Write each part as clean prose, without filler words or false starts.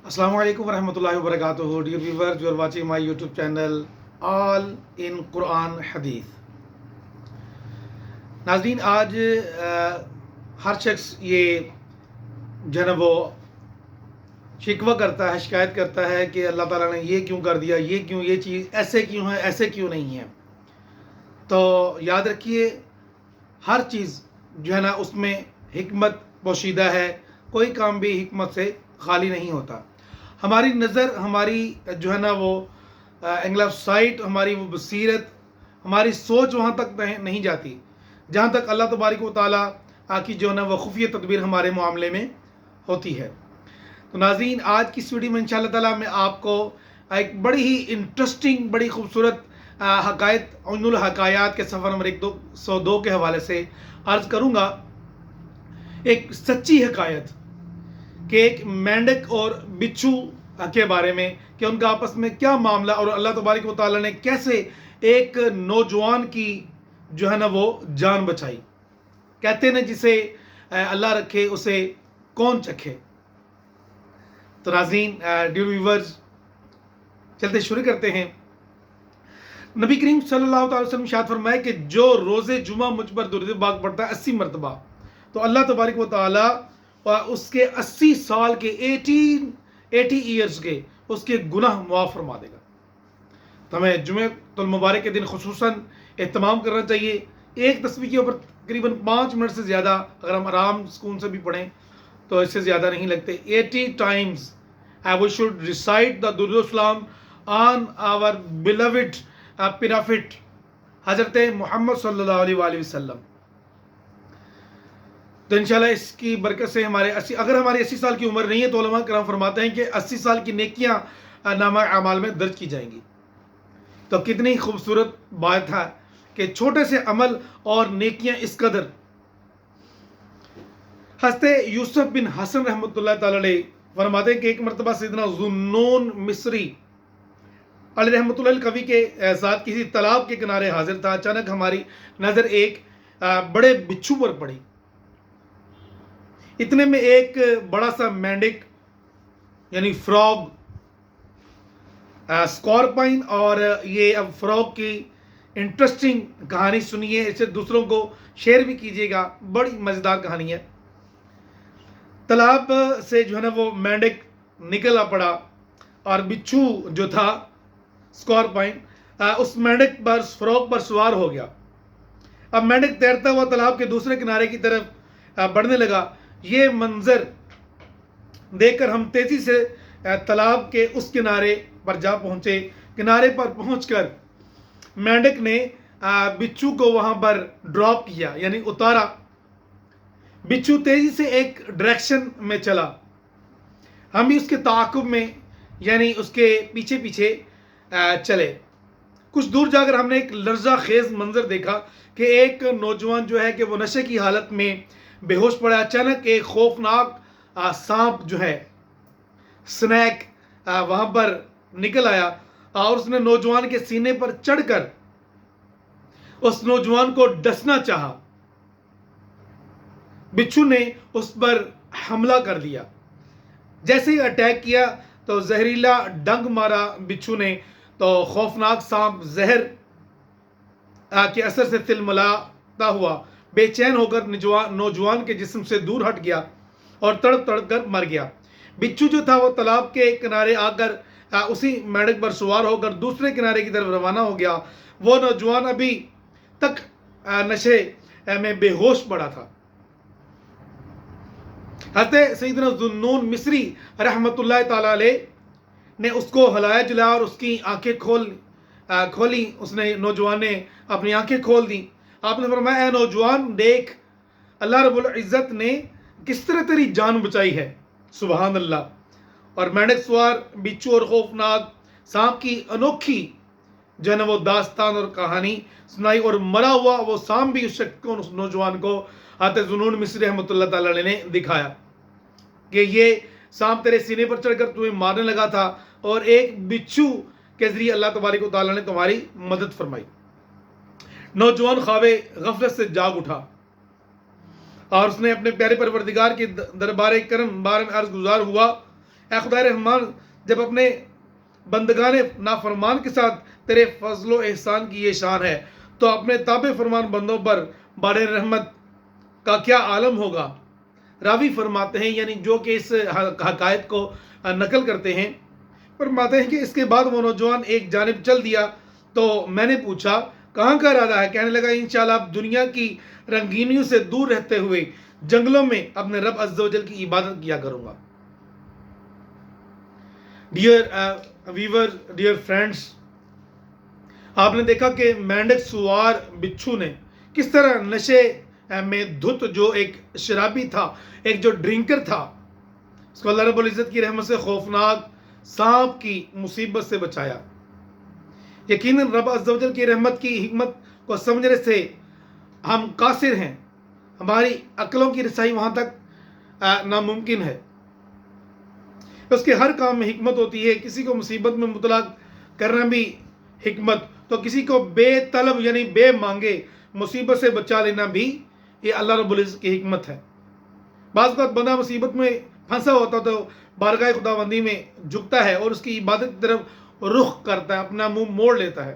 Assalamu alaikum warahmatullahi wabarakatuh. Dear viewers, you are watching my YouTube channel All in Quran Hadith. ناظرین آج ہر شخص یہ جو ہے نا وہ شکوہ کرتا ہے، شکایت کرتا ہے کہ اللہ تعالیٰ نے یہ کیوں کر دیا، یہ کیوں، یہ چیز ایسے کیوں ہے، ایسے کیوں نہیں ہے۔ تو یاد رکھیے ہر چیز جو ہے نا اس میں حکمت پوشیدہ ہے، کوئی کام بھی حکمت سے خالی نہیں ہوتا۔ ہماری نظر، ہماری جو ہے نا وہ اینگل آف سائٹ، ہماری وہ بصیرت، ہماری سوچ وہاں تک نہیں جاتی جہاں تک اللہ تبارک و تعالیٰ کی جو ہے نا وہ خفیہ تدبیر ہمارے معاملے میں ہوتی ہے۔ تو ناظرین آج کی اس ویڈیو میں انشاءاللہ تعالیٰ میں آپ کو ایک بڑی ہی انٹرسٹنگ، بڑی خوبصورت حقائق عین الحقایات کے صفحہ نمبر 102 کے حوالے سے عرض کروں گا۔ ایک سچی حقائق کہ ایک مینڈک اور بچھو کے بارے میں کہ ان کا آپس میں کیا معاملہ، اور اللہ تبارک و تعالیٰ نے کیسے ایک نوجوان کی جو ہے نا وہ جان بچائی۔ کہتے ہیں جسے اللہ رکھے اسے کون چکھے۔ تو ناظرین ڈیئر ویورز چلتے شروع کرتے ہیں۔ نبی کریم صلی اللہ تعالی وسلم ارشاد فرمائے کہ جو روز جمعہ مجھ پر درود پاک پڑھتا ہے 80 مرتبہ، تو اللہ تبارک و تعالیٰ اس کے 80 سال کے 80 ایئرز کے اس کے گناہ معاف فرما دے گا۔ تو ہمیں جمعۃ المبارک کے دن خصوصاً اہتمام کرنا چاہیے۔ ایک تسبیح کے اوپر تقریباً 5 منٹ سے زیادہ اگر ہم آرام سکون سے بھی پڑھیں تو اس سے زیادہ نہیں لگتے۔ 80 times we should recite the درود السلام on our beloved prophet حضرت محمد صلی اللہ علیہ وآلہ وسلم۔ تو انشاءاللہ اس کی برکت سے اگر ہماری 80 سال کی عمر نہیں ہے تو علماء کرام فرماتے ہیں کہ 80 سال کی نیکیاں نامہ اعمال میں درج کی جائیں گی۔ تو کتنی خوبصورت بات ہے کہ چھوٹے سے عمل اور نیکیاں اس قدر۔ حضرت یوسف بن حسن رحمۃ اللہ تعالی علیہ فرماتے ہیں کہ ایک مرتبہ سیدنا ذوالنون مصری علیہ رحمۃ اللہ القوی کے ساتھ کسی تالاب کے کنارے حاضر تھا۔ اچانک ہماری نظر ایک بڑے بچھو پر پڑی۔ اتنے میں ایک بڑا سا مینڈک یعنی فراگ، اسکارپائن، اور یہ اب فراگ کی انٹرسٹنگ کہانی سنیے، اسے دوسروں کو شیئر بھی کیجیے گا، بڑی مزیدار کہانی ہے۔ تالاب سے جو ہے نا وہ مینڈک نکلا پڑا اور بچھو جو تھا اسکارپائن اس مینڈک پر، فراگ پر سوار ہو گیا۔ اب مینڈک تیرتا ہوا تالاب کے دوسرے کنارے کی طرف بڑھنے لگا۔ یہ منظر دیکھ کر ہم تیزی سے تالاب کے اس کنارے پر جا پہنچے۔ کنارے پر پہنچ کر مینڈک نے بچھو کو وہاں پر ڈراپ کیا، یعنی اتارا۔ بچھو تیزی سے ایک ڈائریکشن میں چلا، ہم بھی اس کے تعاقب میں یعنی اس کے پیچھے پیچھے چلے۔ کچھ دور جا کر ہم نے ایک لرزہ خیز منظر دیکھا کہ ایک نوجوان جو ہے کہ وہ نشے کی حالت میں بے ہوش پڑا۔ اچانک ایک خوفناک سانپ جو ہے سنیک وہاں پر نکل آیا اور اس نے نوجوان کے سینے پر چڑھ کر اس نوجوان کو ڈسنا چاہا۔ بچھو نے اس پر حملہ کر دیا۔ جیسے ہی اٹیک کیا تو زہریلا ڈنگ مارا بچھو نے، تو خوفناک سانپ زہر کے اثر سے تلملاتا ہوا بے چین ہو کر نوجوان کے جسم سے دور ہٹ گیا اور تڑپ تڑپ کر مر گیا۔ بچھو جو تھا وہ تالاب کے کنارے آ کر اسی مینڈک پر سوار ہو کر دوسرے کنارے کی طرف روانہ ہو گیا۔ وہ نوجوان ابھی تک نشے میں بے ہوش پڑا تھا۔ حضرت سیدنا ذوالنون مصری رحمۃ اللہ تعالی علیہ نے اس کو ہلایا جلایا اور اس کی آنکھیں کھولی۔ اس نے نوجوان نے اپنی آنکھیں کھول دی۔ آپ نے فرمایا اے نوجوان دیکھ، اللہ رب العزت نے کس طرح تیری جان بچائی ہے، سبحان اللہ۔ اور مینڈک سوار بچھو اور خوفناک سانپ کی انوکھی جو ہے نا وہ داستان اور کہانی سنائی، اور مرا ہوا وہ سانپ بھی اس شخص کو، اس نوجوان کو حضرت ذوالنون مصری رحمۃ اللہ تعالی علیہ نے دکھایا کہ یہ سانپ تیرے سینے پر چڑھ کر تمہیں مارنے لگا تھا، اور ایک بچھو کے ذریعے اللہ تبارک و تعالیٰ نے تمہاری مدد فرمائی۔ نوجوان خواب غفلت سے جاگ اٹھا اور اس نے اپنے پیارے پروردگار کے دربار کرم بار میں عرض گزار ہوا اے خدا رحمان جب اپنے بندگان نافرمان کے ساتھ تیرے فضل و احسان کی یہ شان ہے تو اپنے تابع فرمان بندوں پر بار رحمت کا کیا عالم ہوگا۔ راوی فرماتے ہیں یعنی جو کہ اس حقائق کو نقل کرتے ہیں، فرماتے ہیں کہ اس کے بعد وہ نوجوان ایک جانب چل دیا تو میں نے پوچھا کہاں کا ارادہ ہے؟ کہنے لگا انشاءاللہ اب دنیا کی رنگینیوں سے دور رہتے ہوئے جنگلوں میں اپنے رب عز و جل کی عبادت کیا کروں گا۔ ڈیئر ویور، ڈیئر فرینڈز، آپ نے دیکھا کہ مینڈک سوار بچھو نے کس طرح نشے میں دھت جو ایک شرابی تھا، ایک جو ڈرنکر تھا، اس کو اللہ رب العزت کی رحمت سے خوفناک سانپ کی مصیبت سے بچایا۔ یقیناً رب عز و جل کی رحمت کی حکمت کو سمجھنے سے ہم قاصر ہیں، ہماری عقلوں کی رسائی وہاں تک ناممکن ہے۔ اس کے ہر کام میں حکمت ہوتی ہے، کسی کو مصیبت میں مبتلا کرنا بھی حکمت، تو کسی کو بے طلب یعنی بے مانگے مصیبت سے بچا لینا بھی یہ اللہ رب العزت کی حکمت ہے۔ بعض اوقات بندہ مصیبت میں پھنسا ہوتا تو بارگاہ خداوندی میں جھکتا ہے اور اس کی عبادت کی طرف رخ کرتا ہے، اپنا منہ موڑ لیتا ہے۔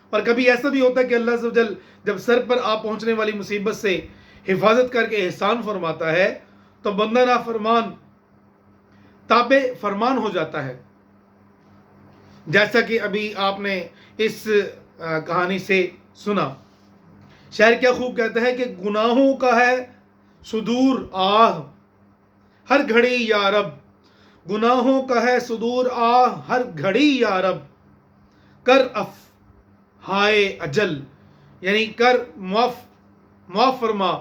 اور کبھی ایسا بھی ہوتا ہے کہ اللہ عز و جل جب سر پر آ پہنچنے والی مصیبت سے حفاظت کر کے احسان فرماتا ہے تو بندہ نافرمان تابع فرمان ہو جاتا ہے، جیسا کہ ابھی آپ نے اس کہانی سے سنا۔ شاعر کیا خوب کہتا ہے کہ گناہوں کا ہے صدور آہ ہر گھڑی یا رب، گناہوں کا ہے صدور آہ ہر گھڑی یا رب، کر اف ہائے اجل یعنی کر معاف فرما،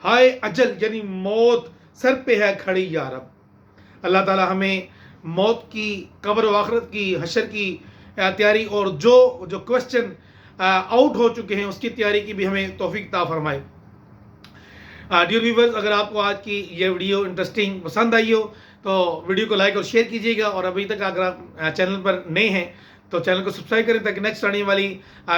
ہائے اجل یعنی موت سر پہ ہے کھڑی یا رب۔ اللہ تعالی ہمیں موت کی، قبر و آخرت کی، حشر کی تیاری اور جو کوسچن آؤٹ ہو چکے ہیں اس کی تیاری کی بھی ہمیں توفیق عطا فرمائے۔ ڈیئر ویورز، اگر آپ کو آج کی یہ ویڈیو انٹرسٹنگ پسند آئی ہو تو ویڈیو کو لائک اور شیئر کیجیے گا، اور ابھی تک اگر آپ چینل پر نئے ہیں تو چینل کو سبسکرائب کریں تاکہ نیکسٹ آنے والی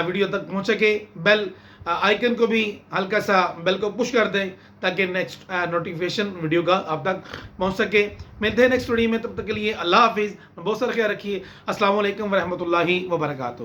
ویڈیو تک پہنچ سکے۔ بیل آئیکن کو بھی ہلکا سا بیل کو پش کر دیں تاکہ نیکسٹ نوٹیفیکیشن ویڈیو کا آپ تک پہنچ سکے۔ ملتے ہیں نیکسٹ ویڈیو میں، تب تک کے لیے اللہ حافظ، بہت سارا خیال رکھیے۔ السلام علیکم ورحمۃ اللہ وبرکاتہ۔